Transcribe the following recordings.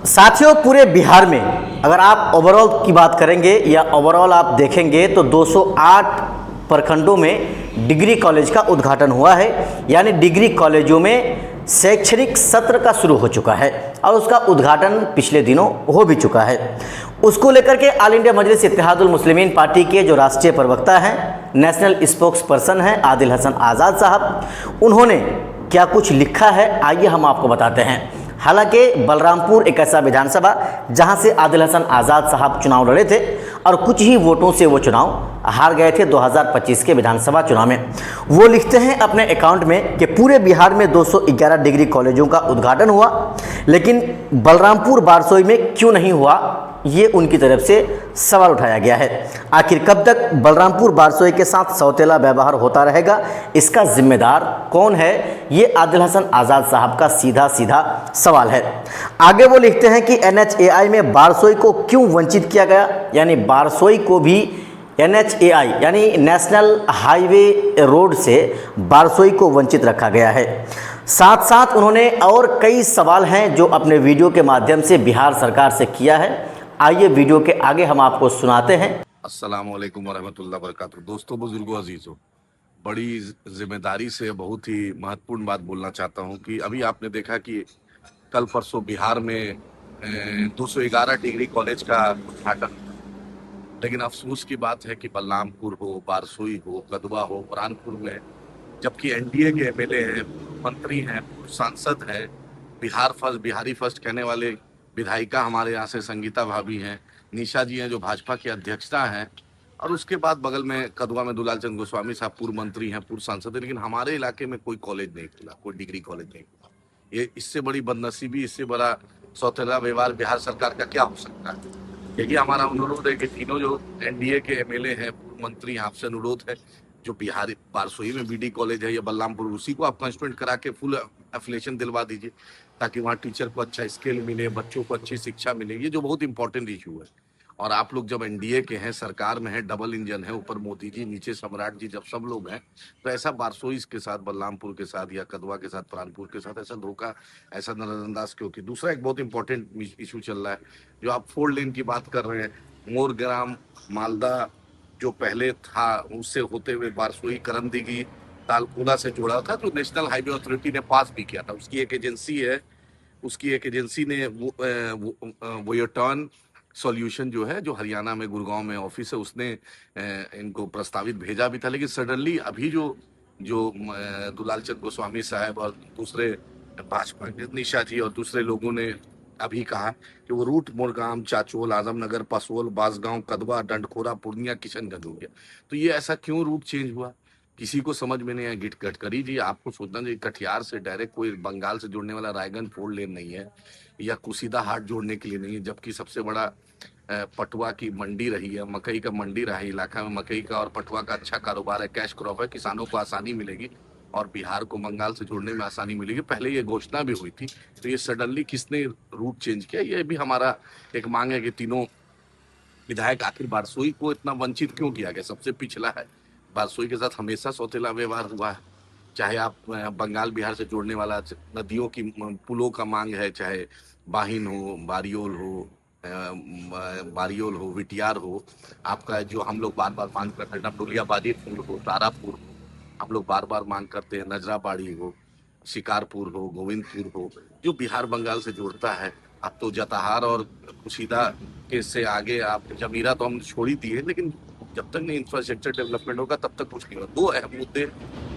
साथियों, पूरे बिहार में अगर आप ओवरऑल की बात करेंगे या ओवरऑल आप देखेंगे तो 208 प्रखंडों में डिग्री कॉलेज का उद्घाटन हुआ है। यानी डिग्री कॉलेजों में शैक्षणिक सत्र का शुरू हो चुका है और उसका उद्घाटन पिछले दिनों हो भी चुका है। उसको लेकर के ऑल इंडिया मजलिस इत्तेहादुल मुस्लिमीन पार्टी के जो राष्ट्रीय प्रवक्ता हैं, नेशनल स्पोक्स पर्सन हैं आदिल हसन आज़ाद साहब, उन्होंने क्या कुछ लिखा है आइए हम आपको बताते हैं। हालांकि बलरामपुर एक ऐसा विधानसभा जहां से आदिल हसन आज़ाद साहब चुनाव लड़े थे और कुछ ही वोटों से वो चुनाव हार गए थे 2025 के विधानसभा चुनाव में। वो लिखते हैं अपने अकाउंट में कि पूरे बिहार में 211 डिग्री कॉलेजों का उद्घाटन हुआ, लेकिन बलरामपुर बारसोई में क्यों नहीं हुआ, ये उनकी तरफ से सवाल उठाया गया है। आखिर कब तक बलरामपुर बारसोई के साथ सौतेला व्यवहार होता रहेगा, इसका जिम्मेदार कौन है, ये आदिल हसन आज़ाद साहब का सीधा सीधा सवाल है। आगे वो लिखते हैं कि NHAI में बारसोई को क्यों वंचित किया गया, यानी बारसोई को भी NHAI यानी नेशनल हाईवे रोड से बारसोई को वंचित रखा गया है। साथ साथ उन्होंने और कई सवाल हैं जो अपने वीडियो के माध्यम से बिहार सरकार से किया है। आइए वीडियो के आगे हम आपको सुनाते हैं। अस्सलाम वालेकुम वरहमतुल्लाह वबरकातुहू। दोस्तों, बुजुर्गों, अजीजों, बड़ी जिम्मेदारी से बहुत ही महत्वपूर्ण बात बोलना चाहता हूं कि अभी आपने देखा कि कल परसों बिहार में 211 डिग्री कॉलेज का उद्घाटन, लेकिन अफसोस की बात है कि बलरामपुर हो, बारसोई हो, कदवा हो, बुरहानपुर में, जबकि NDA के MLA हैं, मंत्री हैं, सांसद हैं, बिहारी फर्स्ट कहने वाले विधायिका हमारे यहाँ से संगीता भाभी हैं, निशा जी हैं जो भाजपा की अध्यक्षता हैं, और उसके बाद बगल में कदवा में दुलाल चंद गोस्वामी साहब पूर्व मंत्री हैं, पूर्व सांसद हैं, लेकिन हमारे इलाके में कोई कॉलेज नहीं खुला, कोई डिग्री कॉलेज नहीं खुला। ये इससे बड़ी बदनसीबी, इससे बड़ा सौतेला व्यवहार बिहार सरकार का क्या हो सकता है। यही हमारा अनुरोध है कि तीनों जो NDA के MLA हैं, पूर्व मंत्री, आपसे अनुरोध है, जो बिहारी बारसोई में BD कॉलेज है या बलरामपुर, उसी को आप कंस्टिट्यूएंट करा के फुल एफिलिएशन दिलवा दीजिए, ताकि वहाँ टीचर को अच्छा स्किल मिले, बच्चों को अच्छी शिक्षा मिले। ये जो बहुत इंपॉर्टेंट इशू है। और आप लोग जब NDA के हैं, सरकार में है, डबल इंजन है, ऊपर मोदी जी, नीचे सम्राट जी, जब सब लोग हैं, तो ऐसा बारसोई के साथ, बलरामपुर के साथ या कदवा के साथ, प्राणपुर के साथ ऐसा धोखा, ऐसा नजरअंदाज क्यों की। दूसरा एक बहुत इंपॉर्टेंट इशू चल रहा है, जो आप 4 लेन की बात कर रहे हैं, मोरग्राम मालदा जो पहले था, उससे होते हुए बारसोई, करमदिघी, तालकोला से जोड़ा था, जो नेशनल हाईवे अथॉरिटी ने पास भी किया था। उसकी एक एजेंसी है, उसकी एक एजेंसी ने वो ये टर्न सॉल्यूशन जो है, जो हरियाणा में गुड़गांव में ऑफिस है, उसने इनको प्रस्तावित भेजा भी था। लेकिन सडनली अभी जो जो दुलाल चंद गोस्वामी साहब और दूसरे भाजपा के निशा जी और दूसरे लोगों ने अभी कहा कि वो रूट मोरगाम, चाचोल, आजमनगर, पसोल, बासगांव, कदवा, डंडखोरा, पूर्णिया, किशनगंज हो गया। तो ये ऐसा क्यों रूट चेंज हुआ, किसी को समझ में नहीं आया। गडकरी जी, आपको सोचना चाहिए, कटिहार से डायरेक्ट कोई बंगाल से जुड़ने वाला रायगंज 4 लेन नहीं है, या कुसीदा हाट जोड़ने के लिए नहीं है, जबकि सबसे बड़ा पटुआ की मंडी रही है, मकई का मंडी रहा है इलाका में, मकई का और पटुआ का अच्छा कारोबार है, कैश क्रॉप है, किसानों को आसानी मिलेगी और बिहार को बंगाल से जोड़ने में आसानी मिलेगी। पहले ये घोषणा भी हुई थी, तो ये सडनली किसने रूट चेंज किया, ये भी हमारा एक मांग है कि तीनों विधायक, आखिर बारसोई को इतना वंचित क्यों किया गया, सबसे पिछला है। बारसोई के साथ हमेशा सौतेला व्यवहार हुआ है, चाहे आप बंगाल बिहार से जोड़ने वाला नदियों की पुलों का मांग है, चाहे बाहिन हो, बारियोल हो, विटियार हो, आपका जो हम लोग बार बार मांग करते हैं, डोलिया बाजीपुर हो, तारापुर हो, हम लोग बार बार मांग करते हैं, नजराबाड़ी हो, शिकारपुर हो, गोविंदपुर हो, जो बिहार बंगाल से जोड़ता है। अब तो जताहार और कुशीदा के से आगे आप जमीरा तो हम छोड़ ही दिए, लेकिन जब तक नहीं इंफ्रास्ट्रक्चर डेवलपमेंट होगा तब तक कुछ नहीं होगा। 2 अहम मुद्दे,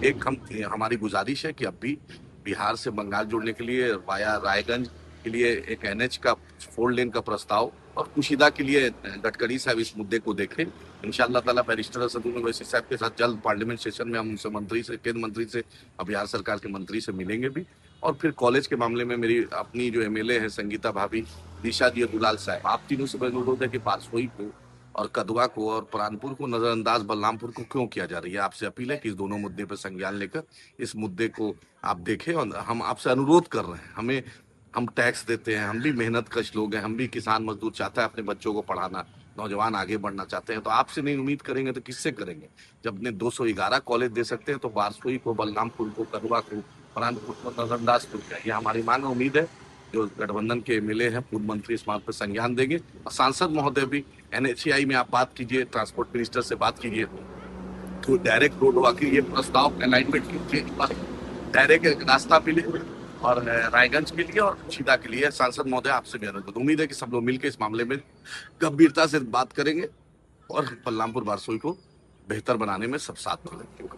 एक हमारी गुजारिश है कि अब भी बिहार से बंगाल जोड़ने के लिए वाया रायगंज के लिए एक NH का 4 लेन का प्रस्ताव, और कुशीदा के लिए गडकरी साहब इस मुद्दे को देखें। इंशाअल्लाह ताला बैरिस्टर असदुल ओवैसी साहब के साथ जल्द पार्लियामेंट सेशन में हम उनसे केंद्र मंत्री से और बिहार सरकार के मंत्री से मिलेंगे भी। और फिर कॉलेज के मामले में मेरी अपनी जो MLA है संगीता भाभी, निशा जी और दुलाल साहब, आप तीनों से अनुरोध है कि बारसोई को और कदवा को और प्राणपुर को नजरअंदाज बलरामपुर को क्यों किया जा रही है। आपसे अपील है कि इस दोनों मुद्दे पर संज्ञान लेकर इस मुद्दे को आप देखें। और हम आपसे अनुरोध कर रहे हैं, हम टैक्स देते हैं, हम भी मेहनत कश लोग हैं, हम भी किसान मजदूर चाहता है अपने बच्चों को पढ़ाना, नौजवान आगे बढ़ना चाहते हैं, तो आपसे नहीं उम्मीद करेंगे तो किससे करेंगे। जब अपने 211 कॉलेज दे सकते हैं तो बारसोई को, बलरामपुर को, कदवा को, प्राणपुर को नजरअंदाज क्यों किया। ये हमारी मांग, उम्मीद है जो गठबंधन के एमएलए हैं पूर्व मंत्री इस बात पर संज्ञान देंगे और सांसद महोदय भी एनएचएआई में आप बात कीजिए, ट्रांसपोर्ट मिनिस्टर से बात कीजिए तो डायरेक्ट रोड वाकई ये प्रस्ताव अलाइनमेंट कीजिए, डायरेक्ट रास्ता मिले और रायगंज के लिए और सीधा के लिए। सांसद महोदय आपसे मेरा उम्मीद है कि सब लोग मिलकर इस मामले में गंभीरता से बात करेंगे और बलरामपुर बारसोई को बेहतर बनाने में सब साथ देंगे।